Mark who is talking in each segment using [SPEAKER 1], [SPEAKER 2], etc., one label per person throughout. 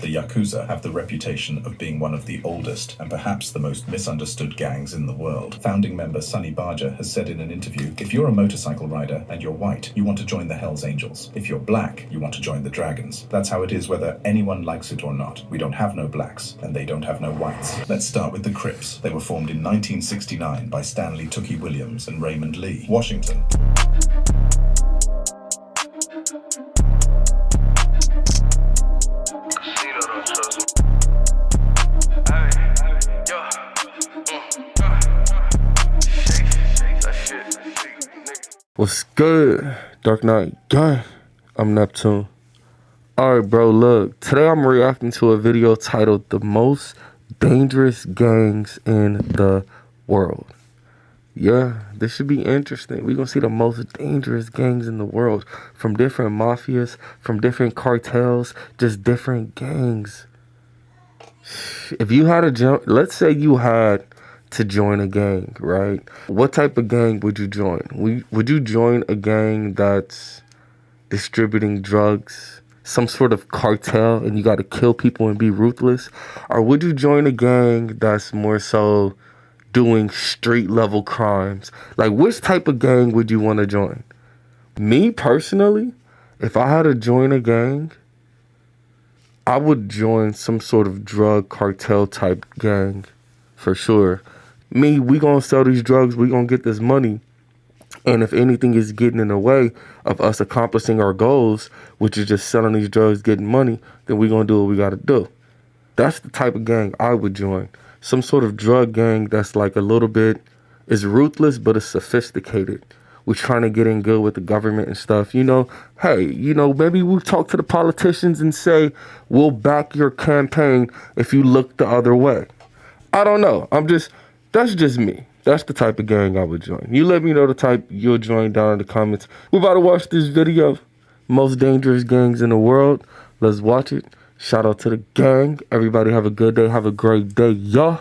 [SPEAKER 1] The Yakuza have the reputation of being one of the oldest and perhaps the most misunderstood gangs in the world. Founding member Sonny Barger has said in an interview, if you're a motorcycle rider and you're white, you want to join the Hells Angels. If you're black, you want to join the Dragons. That's how it is whether anyone likes it or not. We don't have no blacks, and they don't have no whites. Let's start with the Crips. They were formed in 1969 by Stanley Tookie Williams and Raymond Lee. Washington.
[SPEAKER 2] What's good? Dark Knight Gang. I'm Neptune. Alright, bro, look. Today I'm reacting to a video titled The Most Dangerous Gangs in the World. Yeah, this should be interesting. We're going to see the most dangerous gangs in the world. From different mafias, from different cartels, just different gangs. If you had let's say you had to join a gang, right? What type of gang would you join? Would you join a gang that's distributing drugs, some sort of cartel, and you got to kill people and be ruthless? Or would you join a gang that's more so doing street level crimes? Like, which type of gang would you want to join? Me personally, if I had to join a gang, I would join some sort of drug cartel type gang for sure. We gonna sell these drugs, we gonna get this money. And if anything is getting in the way of us accomplishing our goals, which is just selling these drugs, getting money, then we gonna do what we gotta do. That's the type of gang I would join. Some sort of drug gang that's like a little bit, is ruthless, but it's sophisticated. We're trying to get in good with the government and stuff. You know, hey, maybe we'll talk to the politicians and say, we'll back your campaign if you look the other way. I don't know. That's just me. That's the type of gang I would join. You let me know the type you'll join down in the comments. We're about to watch this video. Most dangerous gangs in the world. Let's watch it. Shout out to the gang. Everybody have a good day. Have a great day, y'all.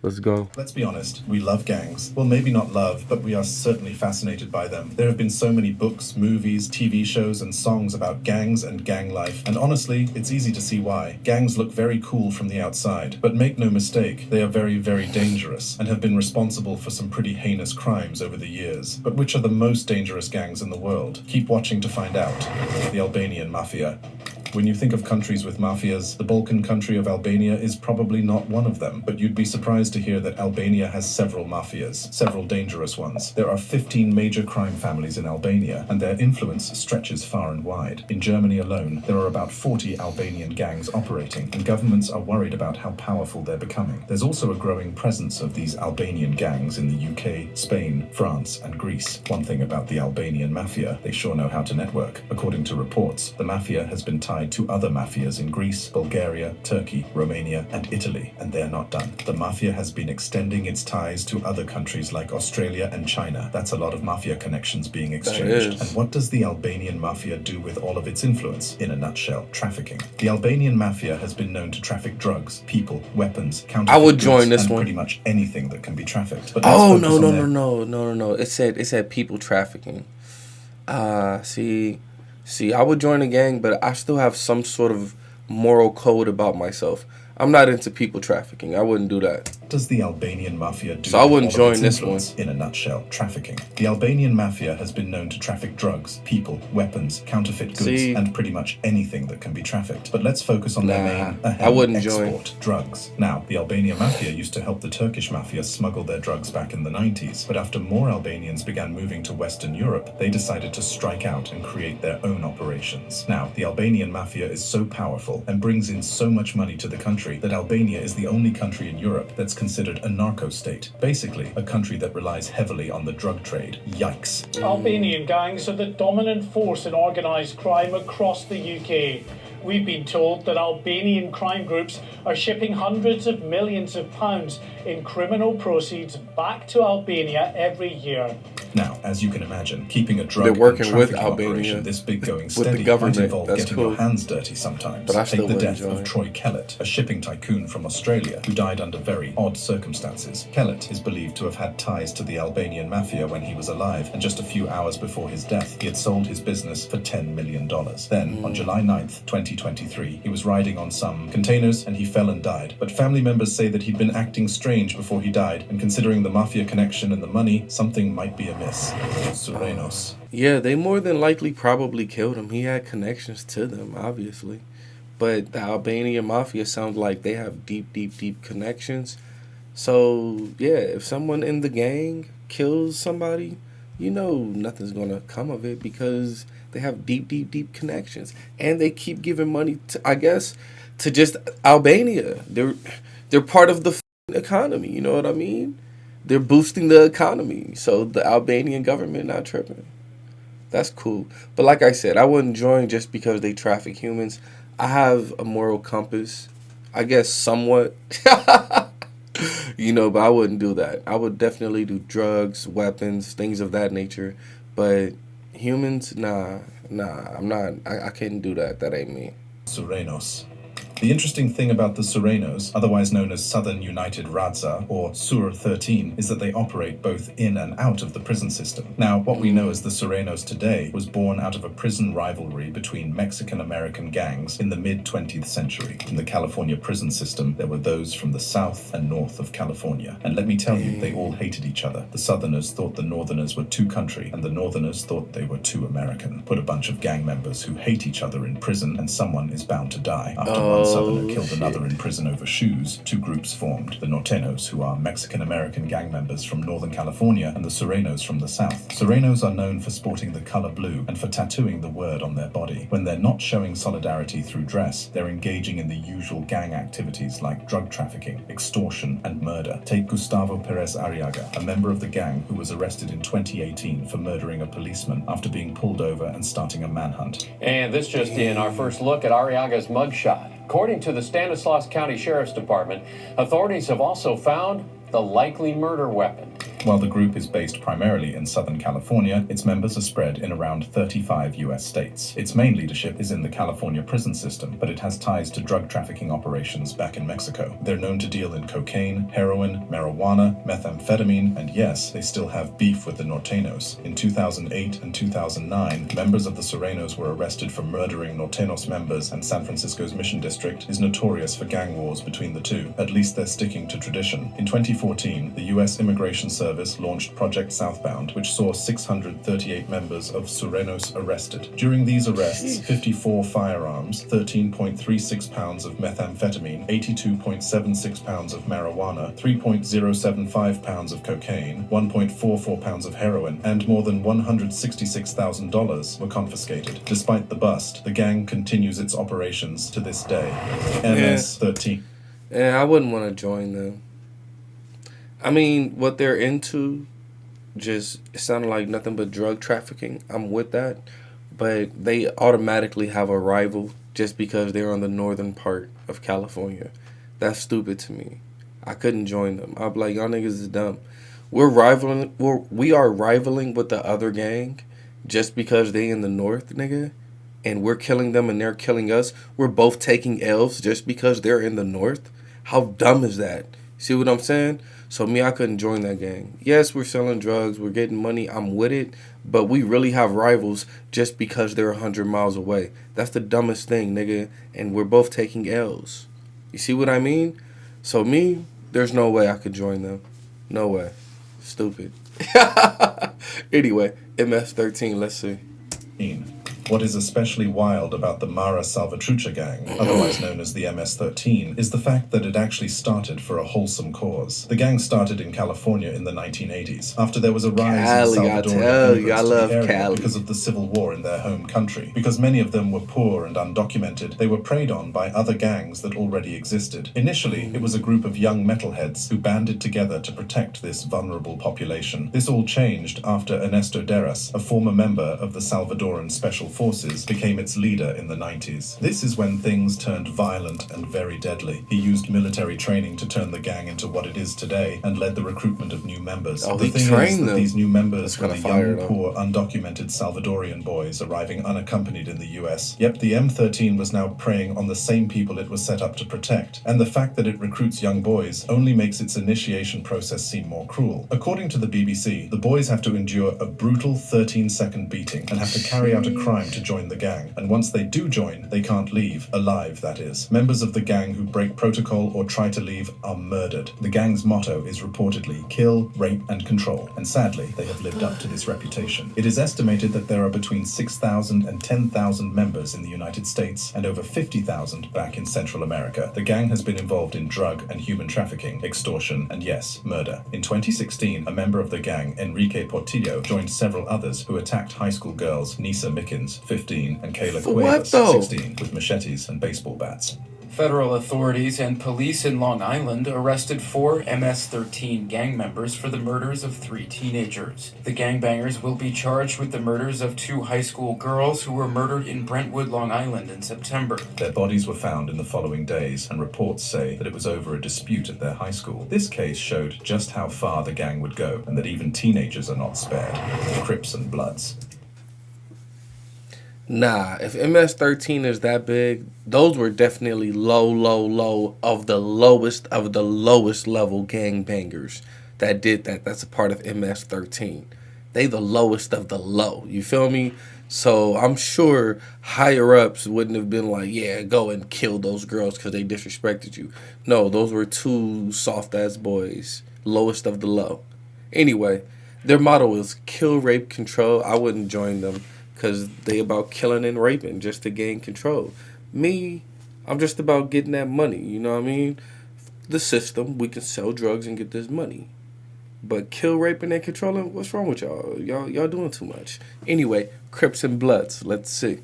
[SPEAKER 2] Let's go.
[SPEAKER 1] Let's be honest, we love gangs. Well, maybe not love, but we are certainly fascinated by them. There have been so many books, movies, TV shows, and songs about gangs and gang life, and honestly, it's easy to see why. Gangs look very cool from the outside, but make no mistake, they are very, very dangerous, and have been responsible for some pretty heinous crimes over the years. But which are the most dangerous gangs in the world? Keep watching to find out. The Albanian Mafia. When you think of countries with mafias, the Balkan country of Albania is probably not one of them, but you'd be surprised to hear that Albania has several mafias, several dangerous ones. There are 15 major crime families in Albania, and their influence stretches far and wide. In Germany alone, there are about 40 Albanian gangs operating, and governments are worried about how powerful they're becoming. There's also a growing presence of these Albanian gangs in the UK, Spain, France, and Greece. One thing about the Albanian mafia, they sure know how to network. According to reports, the mafia has been tied to other mafias in Greece, Bulgaria, Turkey, Romania, and Italy, and they're not done. The mafia has been extending its ties to other countries like Australia and China. That's a lot of mafia connections being exchanged. And what does the Albanian mafia do with all of its influence? In a nutshell, trafficking. The Albanian mafia has been known to traffic drugs, people, weapons, counterfeit
[SPEAKER 2] I would join this
[SPEAKER 1] and
[SPEAKER 2] one.
[SPEAKER 1] Pretty much anything that can be trafficked. But
[SPEAKER 2] Oh, no. It said people trafficking. See, I would join a gang, but I still have some sort of moral code about myself. I'm not into people trafficking. I wouldn't do that.
[SPEAKER 1] What does the Albanian mafia do?
[SPEAKER 2] So I wouldn't join this one.
[SPEAKER 1] In a nutshell, trafficking. The Albanian mafia has been known to traffic drugs, people, weapons, counterfeit goods, and pretty much anything that can be trafficked. But let's focus on their main
[SPEAKER 2] I wouldn't
[SPEAKER 1] export,
[SPEAKER 2] join.
[SPEAKER 1] drugs. Now, the Albanian mafia used to help the Turkish mafia smuggle their drugs back in the 90s. But after more Albanians began moving to Western Europe, they decided to strike out and create their own operations. Now, the Albanian mafia is so powerful and brings in so much money to the country that Albania is the only country in Europe that's considered a narco-state. Basically, a country that relies heavily on the drug trade. Yikes.
[SPEAKER 3] Albanian gangs are the dominant force in organised crime across the UK. We've been told that Albanian crime groups are shipping hundreds of millions of pounds in criminal proceeds back to Albania every year.
[SPEAKER 1] Now, as you can imagine, keeping a drug
[SPEAKER 2] They're
[SPEAKER 1] and
[SPEAKER 2] working with
[SPEAKER 1] trafficking
[SPEAKER 2] Albania,
[SPEAKER 1] operation this big going
[SPEAKER 2] with the
[SPEAKER 1] steady might
[SPEAKER 2] government.
[SPEAKER 1] involve
[SPEAKER 2] That's
[SPEAKER 1] getting
[SPEAKER 2] cool.
[SPEAKER 1] your hands dirty sometimes.
[SPEAKER 2] But I
[SPEAKER 1] Take
[SPEAKER 2] still
[SPEAKER 1] the
[SPEAKER 2] wouldn't
[SPEAKER 1] death of
[SPEAKER 2] join.
[SPEAKER 1] Troy Kellett, a shipping tycoon from Australia who died under very odd circumstances. Kellett is believed to have had ties to the Albanian mafia when he was alive, and just a few hours before his death, he had sold his business for $10 million. Then, on July 9th, 2023, he was riding on some containers and he fell and died. But family members say that he'd been acting strange before he died, and considering the mafia connection and the money, something might be amiss. Surenos.
[SPEAKER 2] Yeah, they more than likely probably killed him. He had connections to them, obviously. But the Albanian mafia sounds like they have deep, deep, deep connections. So, yeah, if someone in the gang kills somebody, you know nothing's going to come of it because they have deep, deep, deep connections. And they keep giving money to, I guess, to just Albania. They're part of the economy, you know what I mean? They're boosting the economy. So the Albanian government not tripping. That's cool. But like I said, I wouldn't join just because they traffic humans. I have a moral compass, I guess somewhat. You know, but I wouldn't do that. I would definitely do drugs, weapons, things of that nature. But humans, nah, I'm not. I can't do that. That ain't me.
[SPEAKER 1] Surenos. The interesting thing about the Surenos, otherwise known as Southern United Radza, or Sur 13, is that they operate both in and out of the prison system. Now, what we know as the Surenos today was born out of a prison rivalry between Mexican-American gangs in the mid-20th century. In the California prison system, there were those from the south and north of California. And let me tell you, they all hated each other. The Southerners thought the Northerners were too country, and the Northerners thought they were too American. Put a bunch of gang members who hate each other in prison, and someone is bound to die. After one Southerner killed another in prison over shoes, two groups formed. The Norteños, who are Mexican-American gang members from Northern California, and the Surenos from the South. Surenos are known for sporting the color blue and for tattooing the word on their body. When they're not showing solidarity through dress, they're engaging in the usual gang activities like drug trafficking, extortion, and murder. Take Gustavo Perez Arriaga, a member of the gang who was arrested in 2018 for murdering a policeman after being pulled over and starting a manhunt.
[SPEAKER 4] And this just in, our first look at Arriaga's mugshot. According to the Stanislaus County Sheriff's Department, authorities have also found the likely murder weapon.
[SPEAKER 1] While the group is based primarily in Southern California, its members are spread in around 35 U.S. states. Its main leadership is in the California prison system, but it has ties to drug trafficking operations back in Mexico. They're known to deal in cocaine, heroin, marijuana, methamphetamine, and yes, they still have beef with the Norteños. In 2008 and 2009, members of the Surenos were arrested for murdering Norteños members, and San Francisco's Mission District is notorious for gang wars between the two. At least they're sticking to tradition. In 2014, the U.S. Immigration Service launched Project Southbound, which saw 638 members of Surenos arrested. During these arrests, 54 firearms, 13.36 pounds of methamphetamine, 82.76 pounds of marijuana, 3.075 pounds of cocaine, 1.44 pounds of heroin, and more than $166,000 were confiscated. Despite the bust, the gang continues its operations to this day. MS-13.
[SPEAKER 2] Yeah, I wouldn't want to join them. I mean, what they're into just sounded like nothing but drug trafficking. I'm with that. But they automatically have a rival just because they're on the northern part of California. That's stupid to me. I couldn't join them. I'm like, y'all niggas is dumb. We are rivaling with the other gang just because they in the north, nigga. And we're killing them and they're killing us. We're both taking L's just because they're in the north. How dumb is that? See what I'm saying? So me, I couldn't join that gang. Yes, we're selling drugs, we're getting money, I'm with it, but we really have rivals just because they're 100 miles away. That's the dumbest thing, nigga, and we're both taking L's. You see what I mean? So me, there's no way I could join them. No way. Stupid. Anyway, MS-13, let's see.
[SPEAKER 1] What is especially wild about the Mara Salvatrucha gang, otherwise known as the MS-13, is the fact that it actually started for a wholesome cause. The gang started in California in the 1980s, after there was a rise in Salvadorian immigrants to the area because of the civil war in their home country. Because many of them were poor and undocumented, they were preyed on by other gangs that already existed. Initially, it was a group of young metalheads who banded together to protect this vulnerable population. This all changed after Ernesto Deras, a former member of the Salvadoran Special Forces, became its leader in the 90s. This is when things turned violent and very deadly. He used military training to turn the gang into what it is today and led the recruitment of new members.
[SPEAKER 2] Oh,
[SPEAKER 1] The
[SPEAKER 2] he
[SPEAKER 1] thing is
[SPEAKER 2] trained
[SPEAKER 1] that
[SPEAKER 2] them.
[SPEAKER 1] these new members
[SPEAKER 2] That's
[SPEAKER 1] were
[SPEAKER 2] kinda
[SPEAKER 1] the
[SPEAKER 2] fire,
[SPEAKER 1] young,
[SPEAKER 2] though.
[SPEAKER 1] poor, undocumented Salvadorian boys arriving unaccompanied in the US. Yep, the M13 was now preying on the same people it was set up to protect, and the fact that it recruits young boys only makes its initiation process seem more cruel. According to the BBC, the boys have to endure a brutal 13-second beating and have to carry out a crime to join the gang, and once they do join, they can't leave, alive that is. Members of the gang who break protocol or try to leave are murdered. The gang's motto is reportedly kill, rape, and control, and sadly, they have lived up to this reputation. It is estimated that there are between 6,000 and 10,000 members in the United States and over 50,000 back in Central America. The gang has been involved in drug and human trafficking, extortion, and yes, murder. In 2016, a member of the gang, Enrique Portillo, joined several others who attacked high school girls Nisa Mickens, 15, and Kayla
[SPEAKER 2] For what,
[SPEAKER 1] Cuevas,
[SPEAKER 2] though?
[SPEAKER 1] 16, with machetes and baseball bats.
[SPEAKER 5] Federal authorities and police in Long Island arrested 4 MS-13 gang members for the murders of 3 teenagers. The gangbangers will be charged with the murders of 2 high school girls who were murdered in Brentwood, Long Island in September.
[SPEAKER 1] Their bodies were found in the following days, and reports say that it was over a dispute at their high school. This case showed just how far the gang would go, and that even teenagers are not spared. Crips and Bloods.
[SPEAKER 2] Nah, if MS-13 is that big, those were definitely low of the lowest level gangbangers that did that. That's a part of MS-13. They the lowest of the low. You feel me? So I'm sure higher ups wouldn't have been like, yeah, go and kill those girls because they disrespected you. No, those were 2 soft ass boys, lowest of the low. Anyway, their motto is kill, rape, control. I wouldn't join them, because they about killing and raping just to gain control. Me, I'm just about getting that money, you know what I mean? The system, we can sell drugs and get this money. But kill, raping, and controlling, what's wrong with y'all? Y'all doing too much. Anyway, Crips and Bloods, let's see.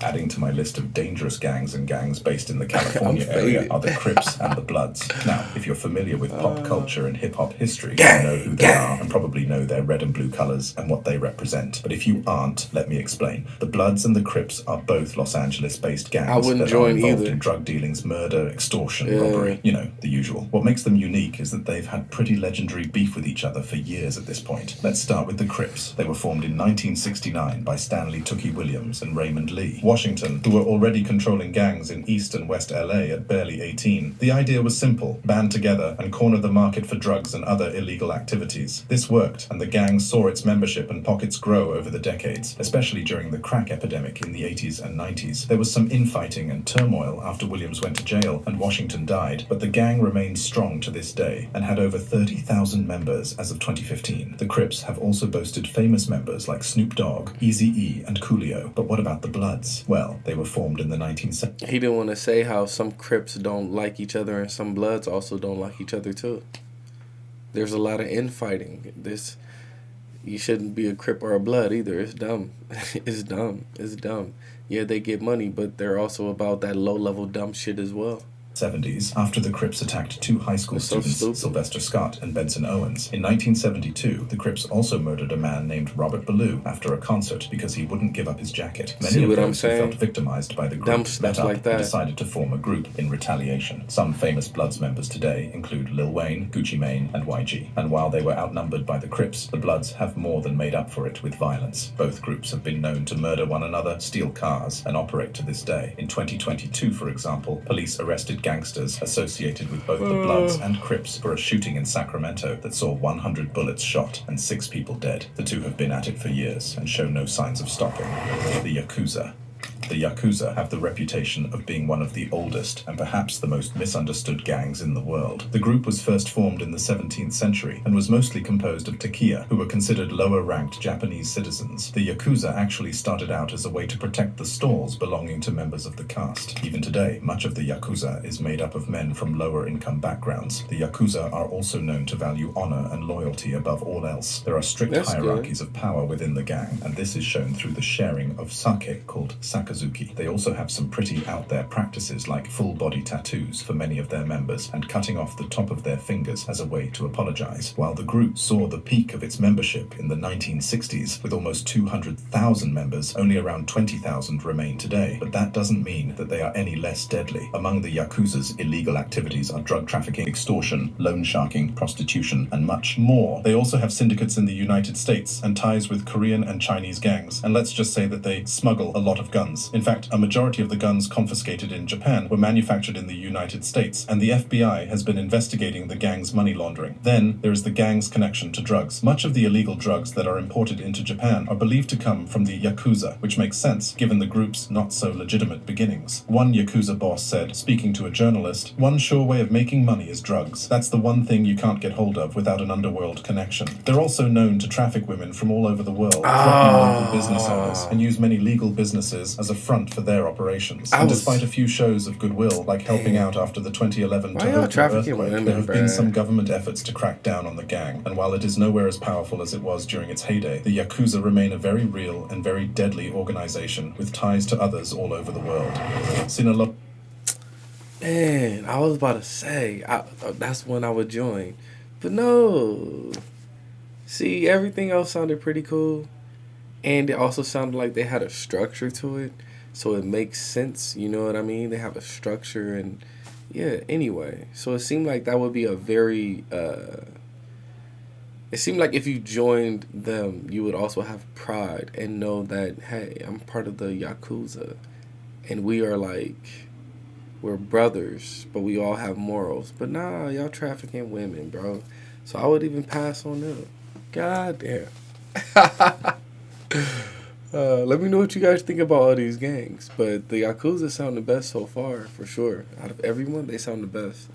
[SPEAKER 1] Adding to my list of dangerous gangs and gangs based in the California area are the Crips and the Bloods. Now, if you're familiar with pop culture and hip-hop history, you know who they are and probably know their red and blue colors and what they represent. But if you aren't, let me explain. The Bloods and the Crips are both Los Angeles-based gangs
[SPEAKER 2] I wouldn't
[SPEAKER 1] that
[SPEAKER 2] join
[SPEAKER 1] are involved
[SPEAKER 2] either.
[SPEAKER 1] in drug dealings, murder, extortion, robbery, you know, the usual. What makes them unique is that they've had pretty legendary beef with each other for years at this point. Let's start with the Crips. They were formed in 1969 by Stanley Tookie Williams and Raymond Lee. Washington, who were already controlling gangs in East and West LA at barely 18. The idea was simple: band together and corner the market for drugs and other illegal activities. This worked, and the gang saw its membership and pockets grow over the decades, especially during the crack epidemic in the 80s and 90s. There was some infighting and turmoil after Williams went to jail and Washington died, but the gang remains strong to this day and had over 30,000 members as of 2015. The Crips have also boasted famous members like Snoop Dogg, Eazy-E, and Coolio. But what about the Bloods? Well, they were formed in the 1970s.
[SPEAKER 2] He didn't want to say how some Crips don't like each other and some Bloods also don't like each other too. There's a lot of infighting. You shouldn't be a Crip or a Blood either. It's dumb. It's dumb. Yeah, they get money, but they're also about that low-level dumb shit as well.
[SPEAKER 1] 70s, after the Crips attacked 2 high school
[SPEAKER 2] so
[SPEAKER 1] students,
[SPEAKER 2] stupid.
[SPEAKER 1] Sylvester Scott and Benson Owens. In 1972, the Crips also murdered a man named Robert Ballou after a concert because he wouldn't give up his jacket. Many
[SPEAKER 2] See
[SPEAKER 1] of
[SPEAKER 2] what I'm
[SPEAKER 1] those who
[SPEAKER 2] saying?
[SPEAKER 1] felt victimized by the
[SPEAKER 2] Dumb
[SPEAKER 1] group
[SPEAKER 2] stuff
[SPEAKER 1] met up
[SPEAKER 2] like that.
[SPEAKER 1] and decided to form a group in retaliation. Some famous Bloods members today include Lil Wayne, Gucci Mane, and YG. And while they were outnumbered by the Crips, the Bloods have more than made up for it with violence. Both groups have been known to murder one another, steal cars, and operate to this day. In 2022, for example, police arrested gangsters associated with both the Bloods and Crips for a shooting in Sacramento that saw 100 bullets shot and 6 people dead. The two have been at it for years and show no signs of stopping. The Yakuza. The Yakuza have the reputation of being one of the oldest and perhaps the most misunderstood gangs in the world. The group was first formed in the 17th century and was mostly composed of takia, who were considered lower-ranked Japanese citizens. The Yakuza actually started out as a way to protect the stalls belonging to members of the caste. Even today, much of the Yakuza is made up of men from lower-income backgrounds. The Yakuza are also known to value honor and loyalty above all else. There are strict
[SPEAKER 2] That's
[SPEAKER 1] hierarchies of power within the gang, and this is shown through the sharing of sake called sakazuki. Kazuki. They also have some pretty out there practices like full body tattoos for many of their members and cutting off the top of their fingers as a way to apologize. While the group saw the peak of its membership in the 1960s with almost 200,000 members, only around 20,000 remain today. But that doesn't mean that they are any less deadly. Among the Yakuza's illegal activities are drug trafficking, extortion, loan sharking, prostitution, and much more. They also have syndicates in the United States and ties with Korean and Chinese gangs. And let's just say that they smuggle a lot of guns. In fact, a majority of the guns confiscated in Japan were manufactured in the United States, and the FBI has been investigating the gang's money laundering. Then there is the gang's connection to drugs. Much of the illegal drugs that are imported into Japan are believed to come from the Yakuza, which makes sense given the group's not so legitimate beginnings. One Yakuza boss said, speaking to a journalist, "One sure way of making money is drugs. That's the one thing you can't get hold of without an underworld connection." They're also known to traffic women from all over the world, threaten local business owners, and use many legal businesses as a front for their operations. And despite a few shows of goodwill, like helping out after the 2011 Tohoku earthquake, there have been some government efforts to crack down on the gang. And while it is nowhere as powerful as it was during its heyday, the Yakuza remain a very real and very deadly organization with ties to others all over the world. Sinaloa.
[SPEAKER 2] Man, I was about to say, that's when I would join. But no. See, everything else sounded pretty cool. And it also sounded like they had a structure to it. So it makes sense, you know what I mean? They have a structure and, yeah, anyway. So it seemed like that would be a very, it seemed like if you joined them, you would also have pride and know that, hey, I'm part of the Yakuza. And we are like, we're brothers, but we all have morals. But nah, y'all trafficking women, bro. So I would even pass on them. God damn. Let me know what you guys think about all these gangs. But the Yakuza sound the best so far, for sure. Out of everyone, they sound the best.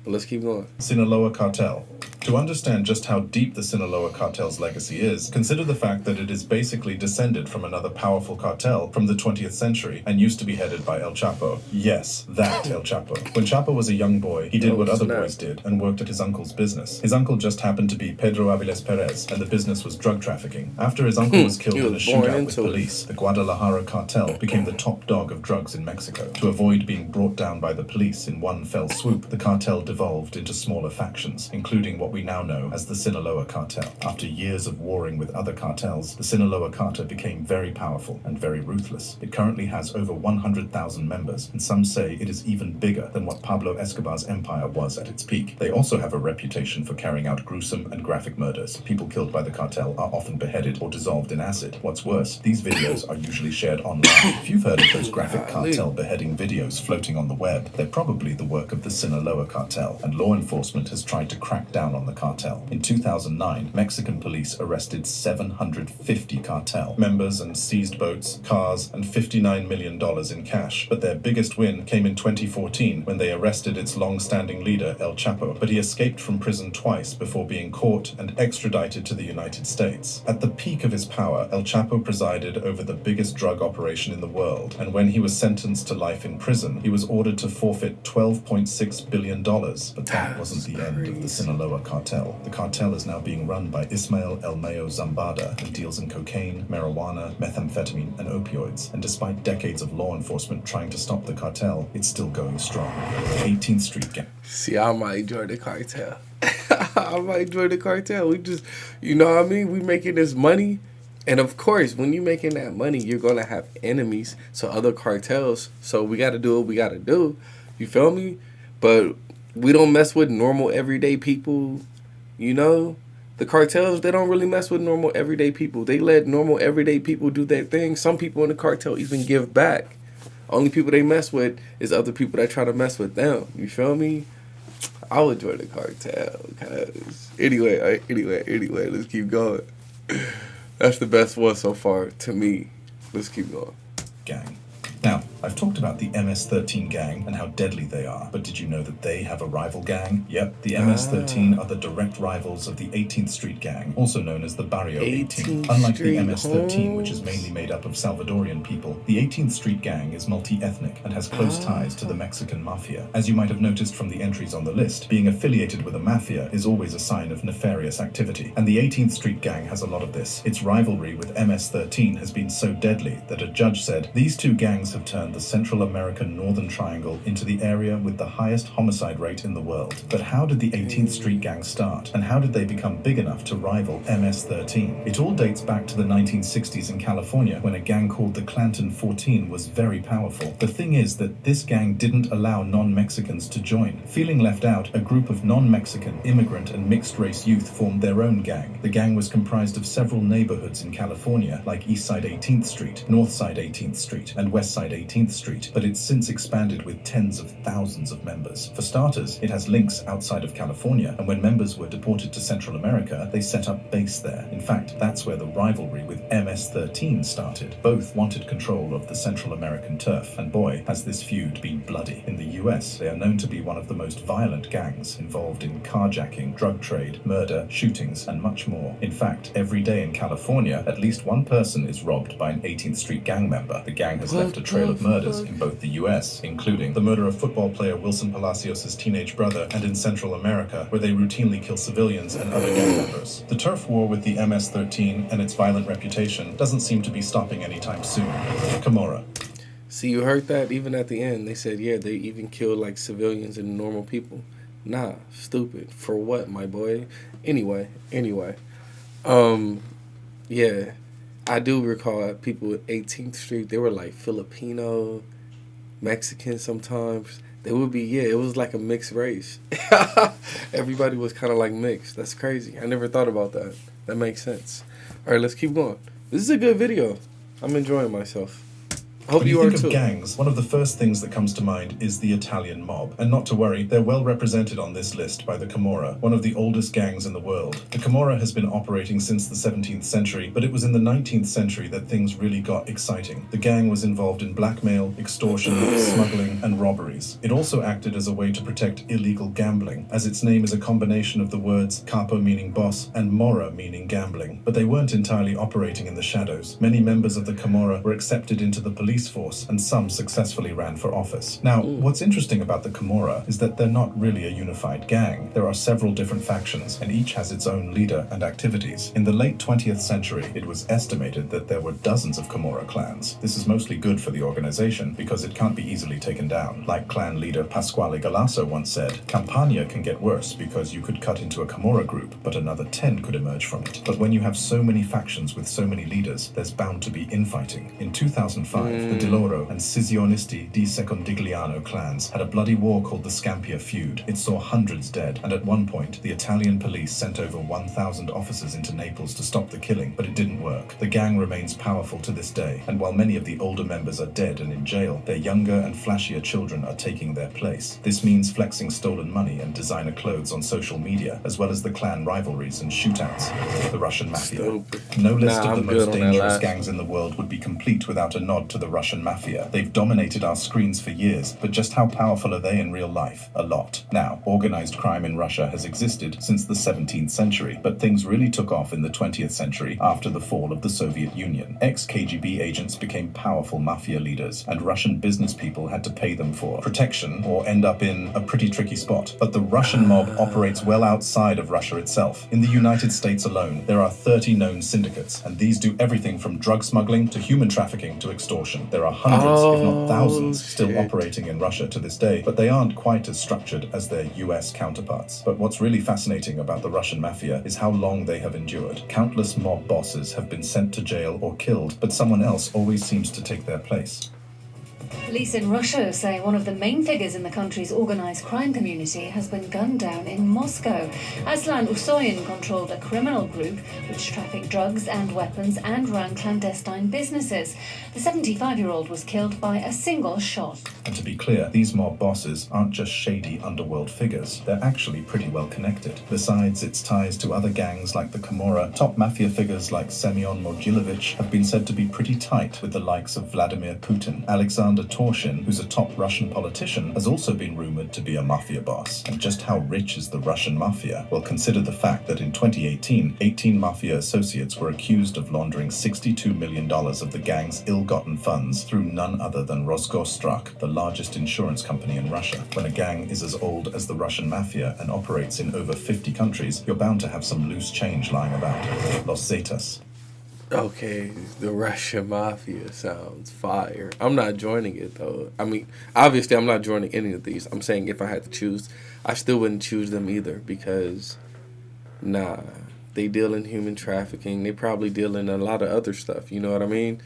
[SPEAKER 2] But let's keep going.
[SPEAKER 1] Sinaloa Cartel. To understand just how deep the Sinaloa cartel's legacy is, consider the fact that it is basically descended from another powerful cartel from the 20th century and used to be headed by El Chapo. Yes, that El Chapo. When Chapo was a young boy, he did what other boys did and worked at his uncle's business. His uncle just happened to be Pedro Aviles Perez, and the business was drug trafficking. After his uncle was killed in a shootout with police, the Guadalajara cartel became the top dog of drugs in Mexico. To avoid being brought down by the police in one fell swoop, the cartel devolved into smaller factions, including what we now know as the Sinaloa cartel. After years of warring with other cartels, the Sinaloa cartel became very powerful and very ruthless. It currently has over 100,000 members, and some say it is even bigger than what Pablo Escobar's empire was at its peak. They also have a reputation for carrying out gruesome and graphic murders. People killed by the cartel are often beheaded or dissolved in acid. What's worse, these videos are usually shared online. If you've heard of those graphic cartel beheading videos floating on the web, they're probably the work of the Sinaloa cartel, and law enforcement has tried to crack down on the cartel. In 2009, Mexican police arrested 750 cartel members and seized boats, cars, and $59 million in cash. But their biggest win came in 2014 when they arrested its long-standing leader, El Chapo. But he escaped from prison twice before being caught and extradited to the United States. At the peak of his power, El Chapo presided over the biggest drug operation in the world, and when he was sentenced to life in prison, he was ordered to forfeit $12.6 billion. But that wasn't the end of the Sinaloa cartel. The cartel is now being run by Ismael El Mayo Zambada and deals in cocaine, marijuana, methamphetamine, and opioids. And despite decades of law enforcement trying to stop the cartel, it's still going strong. 18th Street Gang.
[SPEAKER 2] See, I might join the cartel. I might join the cartel. We just, you know what I mean? We making this money. And of course, when you're making that money, you're going to have enemies. So other cartels. So we got to do what we got to do. You feel me? But we don't mess with normal everyday people. You know, the cartels, they don't really mess with normal everyday people. They let normal everyday people do their thing. Some people in the cartel even give back. Only people they mess with is other people that try to mess with them. You feel me? I would join the cartel. Cause anyway, let's keep going. That's the best one so far to me. Let's keep going.
[SPEAKER 1] Gang. Now, I've talked about the MS-13 gang and how deadly they are, but did you know that they have a rival gang? Yep, the MS-13 are the direct rivals of the 18th Street gang, also known as the Barrio 18. Unlike the MS-13, which is mainly made up of Salvadorian people, the 18th Street gang is multi-ethnic and has close ties to the Mexican mafia. As you might have noticed from the entries on the list, being affiliated with a mafia is always a sign of nefarious activity, and the 18th Street gang has a lot of this. Its rivalry with MS-13 has been so deadly that a judge said, "These two gangs have turned the Central American Northern Triangle into the area with the highest homicide rate in the world." But how did the 18th Street gang start, and how did they become big enough to rival MS-13? It all dates back to the 1960s in California, when a gang called the Clanton 14 was very powerful. The thing is that this gang didn't allow non-Mexicans to join. Feeling left out, a group of non-Mexican, immigrant and mixed-race youth formed their own gang. The gang was comprised of several neighborhoods in California, like Eastside 18th Street, Northside 18th Street, and Westside 18th Street, but it's since expanded with tens of thousands of members. For starters, it has links outside of California, and when members were deported to Central America, they set up base there. In fact, that's where the rivalry with MS-13 started. Both wanted control of the Central American turf, and boy, has this feud been bloody. In the US, they are known to be one of the most violent gangs, involved in carjacking, drug trade, murder, shootings, and much more. In fact, every day in California, at least one person is robbed by an 18th Street gang member. The gang has left a trail of murders in both the US, including the murder of football player Wilson Palacios' teenage brother, and in Central America, where they routinely kill civilians and other gang members. The turf war with the MS-13 and its violent reputation doesn't seem to be stopping anytime soon. Camorra.
[SPEAKER 2] See, you heard that? Even at the end, they said, yeah, they even killed, like, civilians and normal people. Nah, stupid. For what, my boy? Anyway. Yeah, I do recall people at 18th Street, they were, like, Filipino, Mexican sometimes. They would be, yeah, it was like a mixed race. Everybody was kind of, like, mixed. That's crazy. I never thought about that. That makes sense. All right, let's keep going. This is a good video. I'm enjoying myself. I hope
[SPEAKER 1] When
[SPEAKER 2] you
[SPEAKER 1] you
[SPEAKER 2] are
[SPEAKER 1] think
[SPEAKER 2] too.
[SPEAKER 1] of gangs, one of the first things that comes to mind is the Italian mob. And not to worry, they're well represented on this list by the Camorra, one of the oldest gangs in the world. The Camorra has been operating since the 17th century, but it was in the 19th century that things really got exciting. The gang was involved in blackmail, extortion, smuggling, and robberies. It also acted as a way to protect illegal gambling, as its name is a combination of the words capo meaning boss and mora meaning gambling. But they weren't entirely operating in the shadows. Many members of the Camorra were accepted into the police force, and some successfully ran for office. Now, what's interesting about the Camorra is that they're not really a unified gang. There are several different factions, and each has its own leader and activities. In the late 20th century, it was estimated that there were dozens of Camorra clans. This is mostly good for the organization because it can't be easily taken down. Like clan leader Pasquale Galasso once said, Campania can get worse because you could cut into a Camorra group, but another 10 could emerge from it. But when you have so many factions with so many leaders, there's bound to be infighting. In 2005, the Di Loro and Scissionisti di Secondigliano clans had a bloody war called the Scampia Feud. It saw hundreds dead, and at one point, the Italian police sent over 1,000 officers into Naples to stop the killing, but it didn't work. The gang remains powerful to this day, and while many of the older members are dead and in jail, their younger and flashier children are taking their place. This means flexing stolen money and designer clothes on social media, as well as the clan rivalries and shootouts. The Russian Mafia. No list of the most dangerous gangs in the world would be complete without a nod to the Russian Mafia. They've dominated our screens for years, but just how powerful are they in real life? A lot. Now, organized crime in Russia has existed since the 17th century, but things really took off in the 20th century after the fall of the Soviet Union. Ex-KGB agents became powerful mafia leaders, and Russian business people had to pay them for protection or end up in a pretty tricky spot. But the Russian mob operates well outside of Russia itself. In the United States alone, there are 30 known syndicates, and these do everything from drug smuggling to human trafficking to extortion. There are hundreds, if not thousands, still operating in Russia to this day, but they aren't quite as structured as their US counterparts. But what's really fascinating about the Russian Mafia is how long they have endured. Countless mob bosses have been sent to jail or killed, but someone else always seems to take their place.
[SPEAKER 6] Police in Russia say one of the main figures in the country's organised crime community has been gunned down in Moscow. Aslan Usoyan controlled a criminal group which trafficked drugs and weapons and ran clandestine businesses. The 75-year-old was killed by a single shot.
[SPEAKER 1] And to be clear, these mob bosses aren't just shady underworld figures. They're actually pretty well connected. Besides its ties to other gangs like the Camorra, top mafia figures like Semyon Mogilevich have been said to be pretty tight with the likes of Vladimir Putin, Alexander Alexander Torshin, who's a top Russian politician, has also been rumored to be a mafia boss. And just how rich is the Russian mafia? Well, consider the fact that in 2018, 18 mafia associates were accused of laundering $62 million of the gang's ill-gotten funds through none other than Rosgosstrak, the largest insurance company in Russia. When a gang is as old as the Russian mafia and operates in over 50 countries, you're bound to have some loose change lying about. Los Zetas.
[SPEAKER 2] Okay, the Russian Mafia sounds fire. I'm not joining it, though. I mean, obviously, I'm not joining any of these. I'm saying if I had to choose, I still wouldn't choose them either because, nah, they deal in human trafficking. They probably deal in a lot of other stuff, you know what I mean?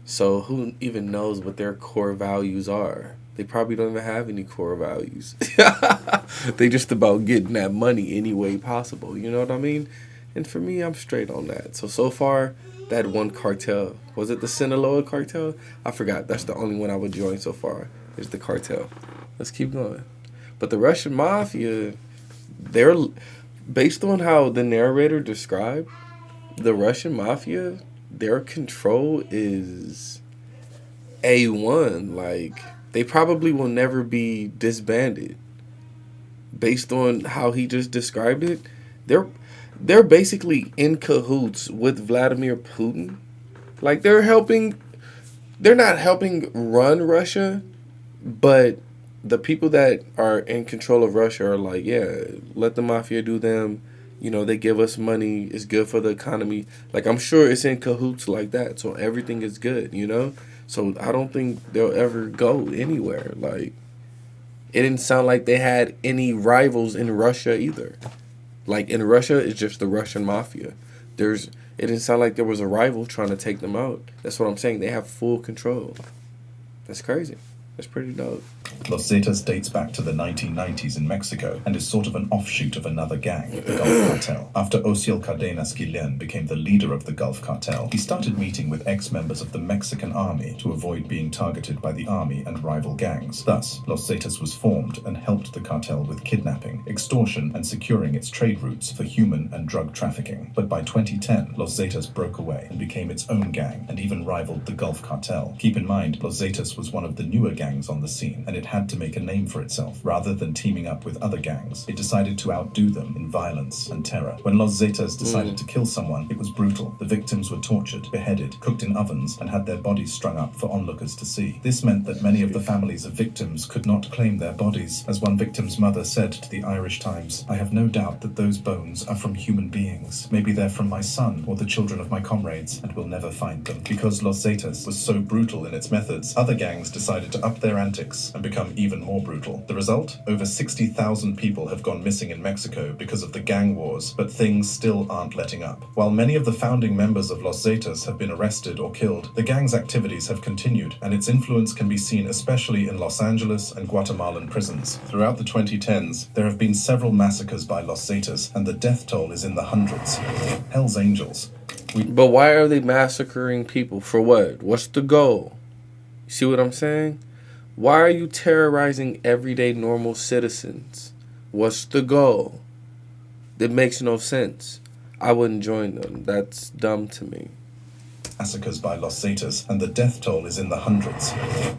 [SPEAKER 2] So who even knows what their core values are? They probably don't even have any core values. They just about getting that money any way possible, you know what I mean? And for me, I'm straight on that. So far, that one cartel, was it the Sinaloa cartel? I forgot. That's the only one I would join so far, is the cartel. Let's keep going. But the Russian Mafia, they're, based on how the narrator described, the Russian Mafia, their control is A1. Like, they probably will never be disbanded. Based on how he just described it, they're basically in cahoots with Vladimir Putin. Like, they're not helping run Russia, but the people that are in control of Russia are like, yeah, let the mafia do them. You know, they give us money. It's good for the economy. Like, I'm sure it's in cahoots like that. So everything is good, you know? So I don't think they'll ever go anywhere. Like, it didn't sound like they had any rivals in Russia either. Like, in Russia, it's just the Russian mafia. It didn't sound like there was a rival trying to take them out. That's what I'm saying. They have full control. That's crazy. That's pretty dope.
[SPEAKER 1] Los Zetas dates back to the 1990s in Mexico and is sort of an offshoot of another gang, the Gulf Cartel. After Osiel Cardenas Guillen became the leader of the Gulf Cartel, he started meeting with ex-members of the Mexican army to avoid being targeted by the army and rival gangs. Thus, Los Zetas was formed and helped the cartel with kidnapping, extortion, and securing its trade routes for human and drug trafficking. But by 2010, Los Zetas broke away and became its own gang and even rivaled the Gulf Cartel. Keep in mind, Los Zetas was one of the newer gangs on the scene, and it had to make a name for itself. Rather than teaming up with other gangs, it decided to outdo them in violence and terror. When Los Zetas decided to kill someone, it was brutal. The victims were tortured, beheaded, cooked in ovens, and had their bodies strung up for onlookers to see. This meant that many of the families of victims could not claim their bodies. As one victim's mother said to the Irish Times, "I have no doubt that those bones are from human beings. Maybe they're from my son or the children of my comrades, and we'll never find them." Because Los Zetas was so brutal in its methods, other gangs decided to up their antics and become even more brutal. The result? Over 60,000 people have gone missing in Mexico because of the gang wars, but things still aren't letting up. While many of the founding members of Los Zetas have been arrested or killed, the gang's activities have continued, and its influence can be seen especially in Los Angeles and Guatemalan prisons. Throughout the 2010s, there have been several massacres by Los Zetas, and the death toll is in the hundreds. Hell's Angels.
[SPEAKER 2] But why are they massacring people? For what? What's the goal? You see what I'm saying? Why are you terrorizing everyday normal citizens? What's the goal? It makes no sense. I wouldn't join them. That's dumb to me.
[SPEAKER 1] Massacres by Los Zetas, and the death toll is in the hundreds.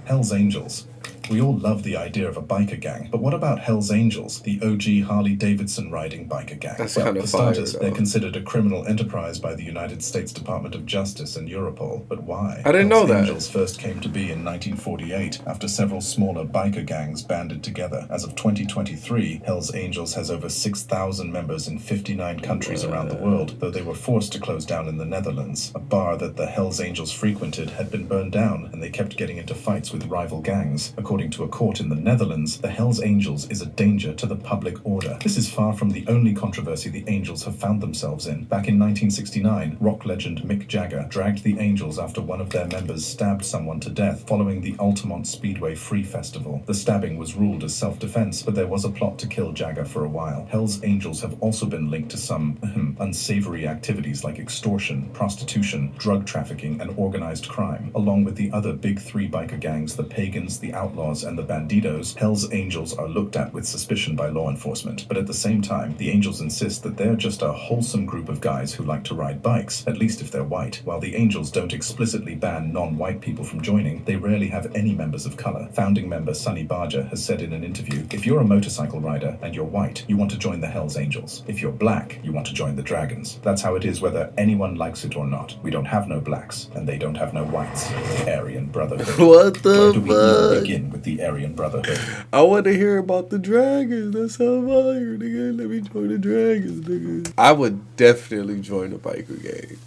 [SPEAKER 1] Hell's Angels. We all love the idea of a biker gang, but what about Hell's Angels, the OG Harley-Davidson riding biker gang?
[SPEAKER 2] That's
[SPEAKER 1] well,
[SPEAKER 2] kind
[SPEAKER 1] for
[SPEAKER 2] of fire,
[SPEAKER 1] starters,
[SPEAKER 2] though.
[SPEAKER 1] they're considered a criminal enterprise by the United States Department of Justice and Europol. But why?
[SPEAKER 2] I didn't know that.
[SPEAKER 1] Hell's Angels first came to be in 1948 after several smaller biker gangs banded together. As of 2023, Hell's Angels has over 6,000 members in 59 countries around the world, though they were forced to close down in the Netherlands. A bar that the Hell's Angels frequented had been burned down, and they kept getting into fights with rival gangs. According to a court in the Netherlands, the Hells Angels is a danger to the public order. This is far from the only controversy the Angels have found themselves in. Back in 1969, rock legend Mick Jagger dragged the Angels after one of their members stabbed someone to death following the Altamont Speedway Free Festival. The stabbing was ruled as self-defense, but there was a plot to kill Jagger for a while. Hells Angels have also been linked to some unsavory activities like extortion, prostitution, drug trafficking, and organized crime, along with the other big three biker gangs, the Pagans, the Outlaws, outlaws and the bandidos, Hell's Angels are looked at with suspicion by law enforcement. But at the same time, the Angels insist that they're just a wholesome group of guys who like to ride bikes, at least if they're white. While the Angels don't explicitly ban non-white people from joining, they rarely have any members of color. Founding member Sonny Barger has said in an interview, if you're a motorcycle rider and you're white, you want to join the Hell's Angels. If you're black, you want to join the Dragons. That's how it is whether anyone likes it or not. We don't have no blacks, and they don't have no whites. Aryan Brotherhood.
[SPEAKER 2] What the
[SPEAKER 1] Where do we even
[SPEAKER 2] fuck?
[SPEAKER 1] begin with the Aryan Brotherhood?
[SPEAKER 2] I want to hear about the dragons. That's how fire, nigga. Let me join the dragons, nigga. I would definitely join the biker gang.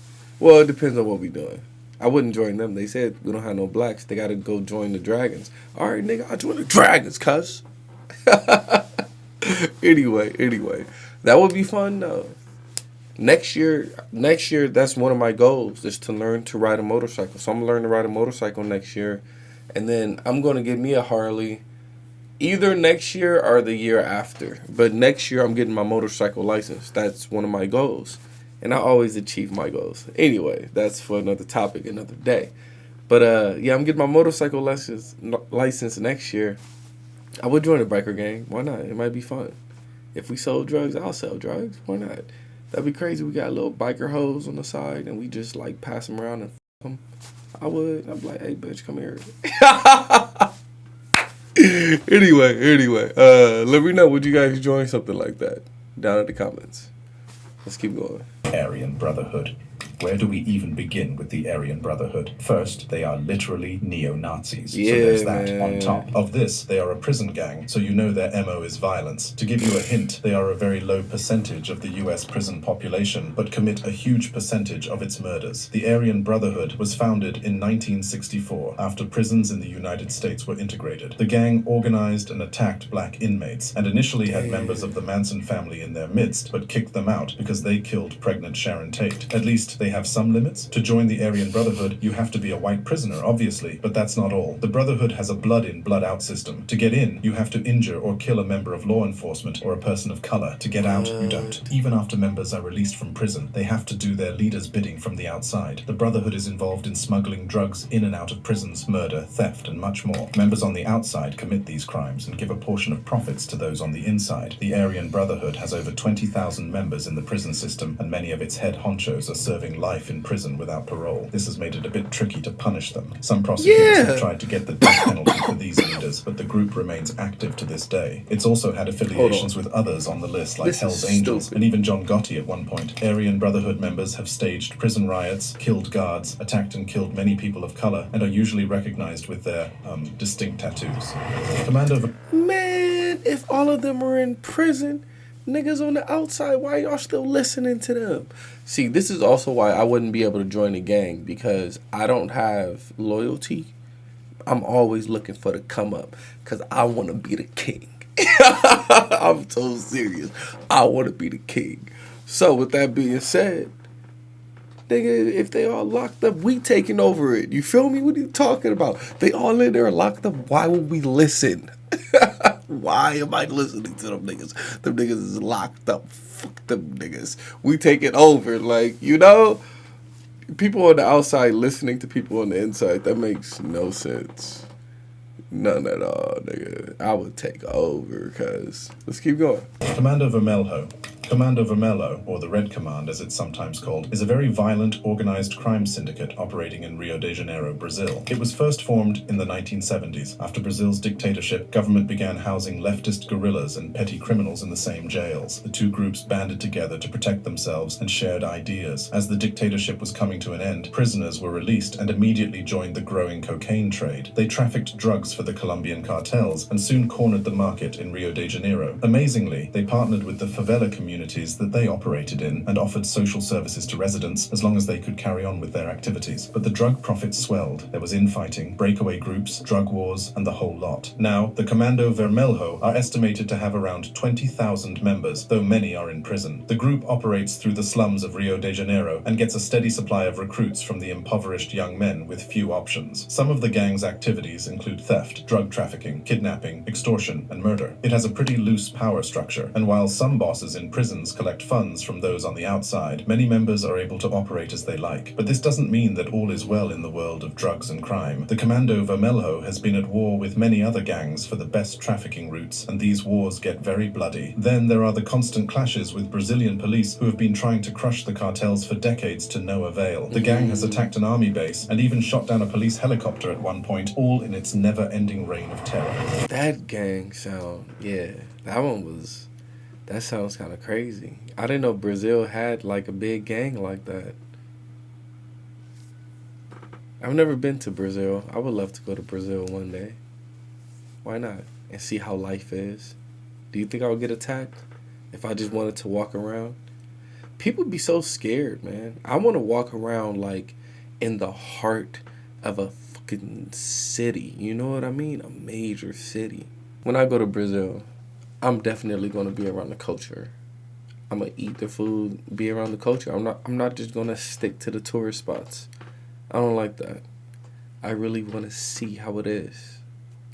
[SPEAKER 2] Well, it depends on what we doing. I wouldn't join them. They said we don't have no blacks. They got to go join the dragons. All right, nigga, I'll join the dragons, cuz. Anyway, that would be fun, though. Next year, that's one of my goals, is to learn to ride a motorcycle. So I'm going to learn to ride a motorcycle next year. And then I'm going to get me a Harley either next year or the year after. But next year, I'm getting my motorcycle license. That's one of my goals. And I always achieve my goals. Anyway, that's for another topic, another day. But, yeah, I'm getting my motorcycle license next year. I would join a biker gang. Why not? It might be fun. If we sold drugs, I'll sell drugs. Why not? That'd be crazy. We got little biker hoes on the side, and we just, like, pass them around and f*** them. I would. I'd be like, hey, bitch, come here. Anyway, let me know, would you guys join something like that down in the comments. Let's keep going.
[SPEAKER 1] Aryan Brotherhood. Where do we even begin with the Aryan Brotherhood? First, they are literally neo-Nazis.
[SPEAKER 2] Yeah,
[SPEAKER 1] so there's that.
[SPEAKER 2] man.
[SPEAKER 1] On top of this, they are a prison gang, so you know their MO is violence. To give you a hint, they are a very low percentage of the US prison population, but commit a huge percentage of its murders. The Aryan Brotherhood was founded in 1964, after prisons in the United States were integrated. The gang organized and attacked black inmates, and initially had members of the Manson family in their midst, but kicked them out because they killed pregnant Sharon Tate. At least they have some limits. To join the Aryan Brotherhood, you have to be a white prisoner, obviously, but that's not all. The Brotherhood has a blood-in, blood-out system. To get in, you have to injure or kill a member of law enforcement or a person of color. To get out, you don't. Even after members are released from prison, they have to do their leader's bidding from the outside. The Brotherhood is involved in smuggling drugs in and out of prisons, murder, theft, and much more. Members on the outside commit these crimes and give a portion of profits to those on the inside. The Aryan Brotherhood has over 20,000 members in the prison system, and many of its head honchos are serving life in prison without parole. This has made it a bit tricky to punish them. Some prosecutors have tried to get the death penalty for these leaders, but the group remains active to this day. It's also had affiliations with others on the list, like Hell's Angels, and even John Gotti at one point. Aryan Brotherhood members have staged prison riots, killed guards, attacked and killed many people of color, and are usually recognized with their distinct tattoos. Commander...
[SPEAKER 2] Man, if all of them are in prison, niggas on the outside, why y'all still listening to them? See, this is also why I wouldn't be able to join a gang, because I don't have loyalty. I'm always looking for the come up, because I want to be the king. I'm so serious. I want to be the king. So with that being said, nigga, if they all locked up, we taking over it. You feel me? What are you talking about? They all in there locked up. Why would we listen? Why am I listening to them niggas? Them niggas is locked up. Fuck them niggas. We take it over. Like, you know, people on the outside listening to people on the inside, that makes no sense. None at all, nigga. I would take over, cuz. Let's keep going.
[SPEAKER 1] Commander Vermelho. Commando Vermelho, or the Red Command as it's sometimes called, is a very violent, organized crime syndicate operating in Rio de Janeiro, Brazil. It was first formed in the 1970s. After Brazil's dictatorship, government began housing leftist guerrillas and petty criminals in the same jails. The two groups banded together to protect themselves and shared ideas. As the dictatorship was coming to an end, prisoners were released and immediately joined the growing cocaine trade. They trafficked drugs for the Colombian cartels and soon cornered the market in Rio de Janeiro. Amazingly, they partnered with the favela communities that they operated in and offered social services to residents as long as they could carry on with their activities. But the drug profits swelled. There was infighting, breakaway groups, drug wars, and the whole lot. Now, the Commando Vermelho are estimated to have around 20,000 members, though many are in prison. The group operates through the slums of Rio de Janeiro and gets a steady supply of recruits from the impoverished young men with few options. Some of the gang's activities include theft, drug trafficking, kidnapping, extortion, and murder. It has a pretty loose power structure, and while some bosses in prison prisons collect funds from those on the outside, many members are able to operate as they like. But this doesn't mean that all is well in the world of drugs and crime. The Commando Vermelho has been at war with many other gangs for the best trafficking routes, and these wars get very bloody. Then there are the constant clashes with Brazilian police who have been trying to crush the cartels for decades to no avail. The gang has attacked an army base and even shot down a police helicopter at one point, all in its never-ending reign of terror.
[SPEAKER 2] That gang sound, yeah, that sounds kind of crazy. I didn't know Brazil had like a big gang like that. I've never been to Brazil. I would love to go to Brazil one day. Why not? And see how life is. Do you think I would get attacked if I just wanted to walk around? People be so scared, man. I want to walk around like in the heart of a fucking city. You know what I mean? A major city. When I go to Brazil, I'm definitely going to be around the culture. I'm going to eat the food, be around the culture. I'm not just going to stick to the tourist spots. I don't like that. I really want to see how it is.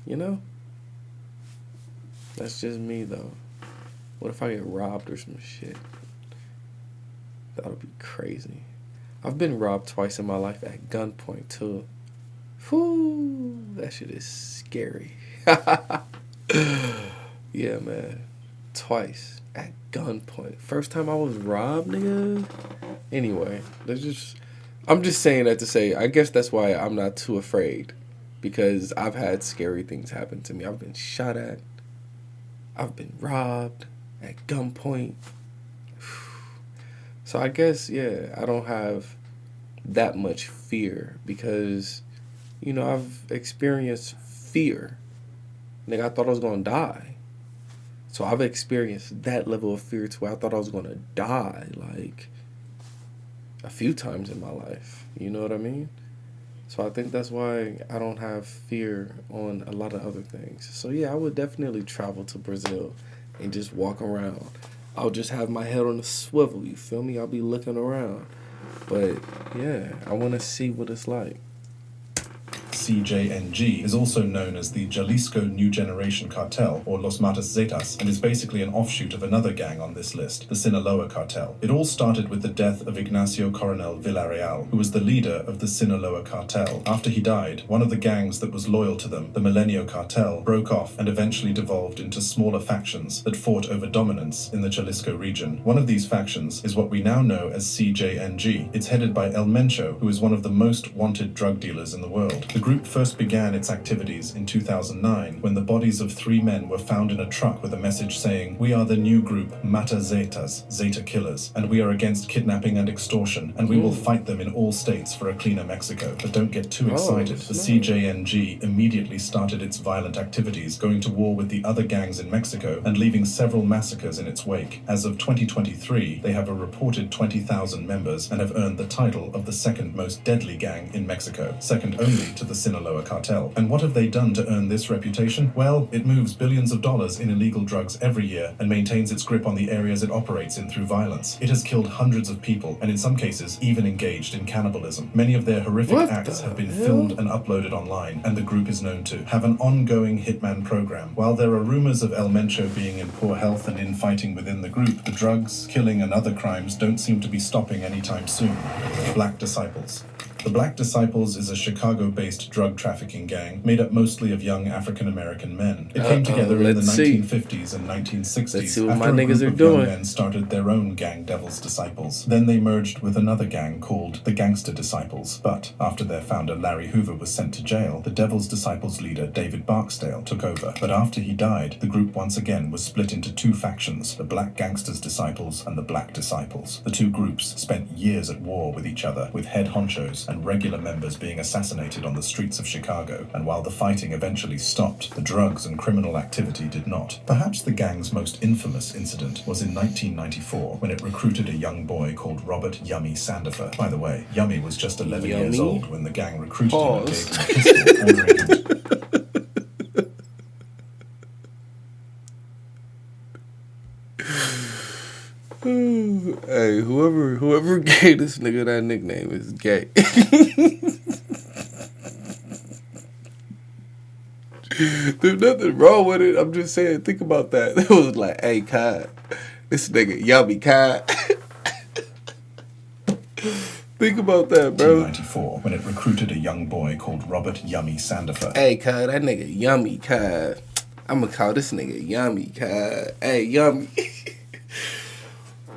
[SPEAKER 2] You know? That's just me, though. What if I get robbed or some shit? That would be crazy. I've been robbed twice in my life at gunpoint, too. Whew, that shit is scary. Yeah, man. Twice at gunpoint. First time I was robbed, nigga. Anyway, I'm just saying that to say, I guess that's why I'm not too afraid. Because I've had scary things happen to me. I've been shot at. I've been robbed at gunpoint. So I guess, yeah, I don't have that much fear because, you know, I've experienced fear. Nigga, I thought I was going to die. So I've experienced that level of fear to where I thought I was going to die, like, a few times in my life. You know what I mean? So I think that's why I don't have fear on a lot of other things. So yeah, I would definitely travel to Brazil and just walk around. I'll just have my head on a swivel, you feel me? I'll be looking around. But yeah, I want to see what it's like.
[SPEAKER 1] CJNG is also known as the Jalisco New Generation Cartel, or Los Matas Zetas, and is basically an offshoot of another gang on this list, the Sinaloa Cartel. It all started with the death of Ignacio Coronel Villarreal, who was the leader of the Sinaloa Cartel. After he died, one of the gangs that was loyal to them, the Milenio Cartel, broke off and eventually devolved into smaller factions that fought over dominance in the Jalisco region. One of these factions is what we now know as CJNG. It's headed by El Mencho, who is one of the most wanted drug dealers in the world. The group first began its activities in 2009 when the bodies of 3 men were found in a truck with a message saying, "We are the new group Mata Zetas, Zeta Killers, and we are against kidnapping and extortion, and we will fight them in all states for a cleaner Mexico." But don't get too excited. The CJNG immediately started its violent activities, going to war with the other gangs in Mexico and leaving several massacres in its wake. As of 2023, they have a reported 20,000 members and have earned the title of the second most deadly gang in Mexico, second only to the Sinaloa Cartel. And what have they done to earn this reputation? Well, it moves billions of dollars in illegal drugs every year and maintains its grip on the areas it operates in through violence. It has killed hundreds of people and in some cases even engaged in cannibalism. Many of their horrific acts have been filmed and uploaded online, and the group is known to have an ongoing hitman program. While there are rumors of El Mencho being in poor health and infighting within the group, the drugs, killing and other crimes don't seem to be stopping anytime soon. Black Disciples. The Black Disciples is a Chicago-based drug trafficking gang made up mostly of young African-American men. It came together in the 1950s and 1960s
[SPEAKER 2] Let's see what
[SPEAKER 1] after
[SPEAKER 2] my
[SPEAKER 1] a
[SPEAKER 2] niggas
[SPEAKER 1] group
[SPEAKER 2] are
[SPEAKER 1] of
[SPEAKER 2] doing.
[SPEAKER 1] young men started their own gang, Devil's Disciples. Then they merged with another gang called the Gangster Disciples. But after their founder Larry Hoover was sent to jail, the Devil's Disciples leader David Barksdale took over. But after he died, the group once again was split into 2 factions, the Black Gangsters Disciples and the Black Disciples. The 2 groups spent years at war with each other, with head honchos and regular members being assassinated on the streets of Chicago, and while the fighting eventually stopped, the drugs and criminal activity did not. Perhaps the gang's most infamous incident was in 1994, when it recruited a young boy called Robert Yummy Sandifer. By the way, Yummy was just 11 years
[SPEAKER 2] Yummy?
[SPEAKER 1] old when the gang recruited him and gave him a pistol, ordering him to
[SPEAKER 2] Hey, whoever gave this nigga that nickname is gay. There's nothing wrong with it. I'm just saying, think about that. It was like, hey, Kai, This nigga yummy, Kai. Think about that, bro.
[SPEAKER 1] 1994, when it recruited a young boy called Robert Yummy Sandifer.
[SPEAKER 2] Hey, Kai, that nigga yummy, Kai. I'm gonna call this nigga yummy, Kai. Hey, yummy.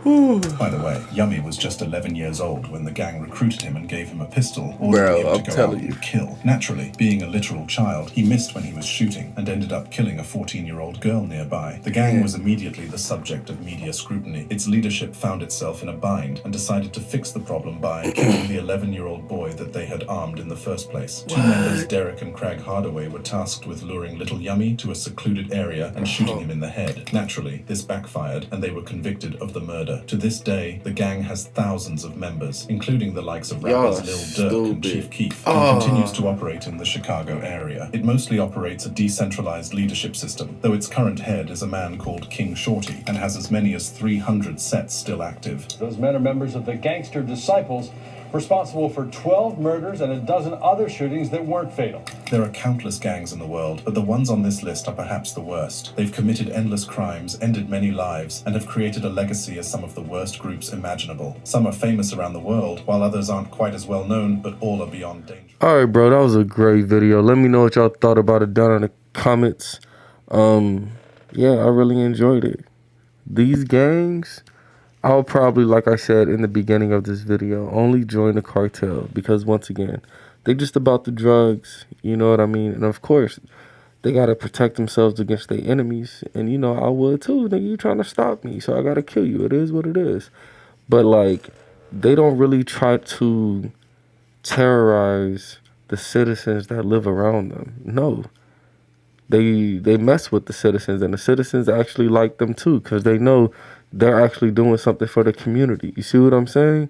[SPEAKER 1] By the way, Yummy was just 11 years old when the gang recruited him and gave him a pistol, ordering him to go out and kill. Naturally, being a literal child, he missed when he was shooting and ended up killing a 14-year-old girl nearby. The gang was immediately the subject of media scrutiny. Its leadership found itself in a bind and decided to fix the problem by killing the 11-year-old boy that they had armed in the first place. Two members, Derek and Craig Hardaway, were tasked with luring little Yummy to a secluded area and shooting him in the head. Naturally, this backfired and they were convicted of the murder. To this day, the gang has thousands of members, including the likes of rappers Lil Durk and Chief Keef, and continues to operate in the Chicago area. It mostly operates a decentralized leadership system, though its current head is a man called King Shorty, and has as many as 300 sets still active.
[SPEAKER 7] Those men are members of the Gangster Disciples, responsible for 12 murders and a dozen other shootings that weren't fatal.
[SPEAKER 1] There are countless gangs in the world, but the ones on this list are perhaps the worst. They've committed endless crimes, ended many lives, and have created a legacy as some of the worst groups imaginable. Some are famous around the world, while others aren't quite as well known, but all are beyond danger.
[SPEAKER 2] Alright, bro, that was a great video. Let me know what y'all thought about it down in the comments. Yeah, I really enjoyed it. These gangs, I'll probably, like I said in the beginning of this video, only join the cartel because, once again, they just about the drugs, you know what I mean? And, of course, they got to protect themselves against their enemies. And, you know, I would too. Nigga, you trying to stop me, so I got to kill you. It is what it is. But, like, they don't really try to terrorize the citizens that live around them. No. They mess with the citizens, and the citizens actually like them too because they know they're actually doing something for the community. You see what I'm saying?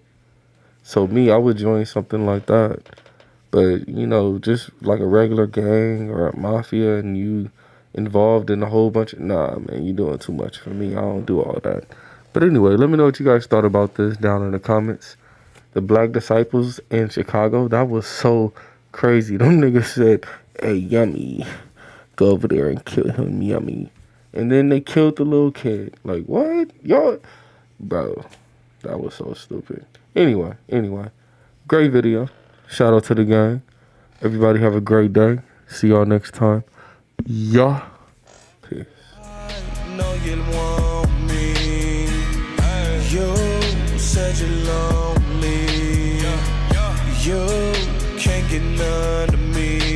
[SPEAKER 2] So me, I would join something like that. But, you know, just like a regular gang or a mafia and you involved in a whole bunch of... Nah, man, you doing too much for me. I don't do all that. But anyway, let me know what you guys thought about this down in the comments. The Black Disciples in Chicago, that was so crazy. Them niggas said, hey, Yummy, go over there and kill him, Yummy. And then they killed the little kid. Like, what? Y'all? Bro, that was so stupid. Anyway. Great video. Shout out to the gang. Everybody have a great day. See y'all next time. Yeah. Peace.
[SPEAKER 8] I know you want me. You said you're lonely. You can't get none of me.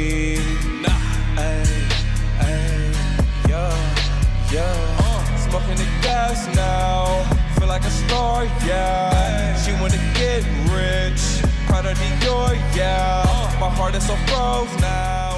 [SPEAKER 8] Smoking the gas now, feel like a star, yeah. She wanna get rich, proud of Dior, yeah. My heart is so froze now.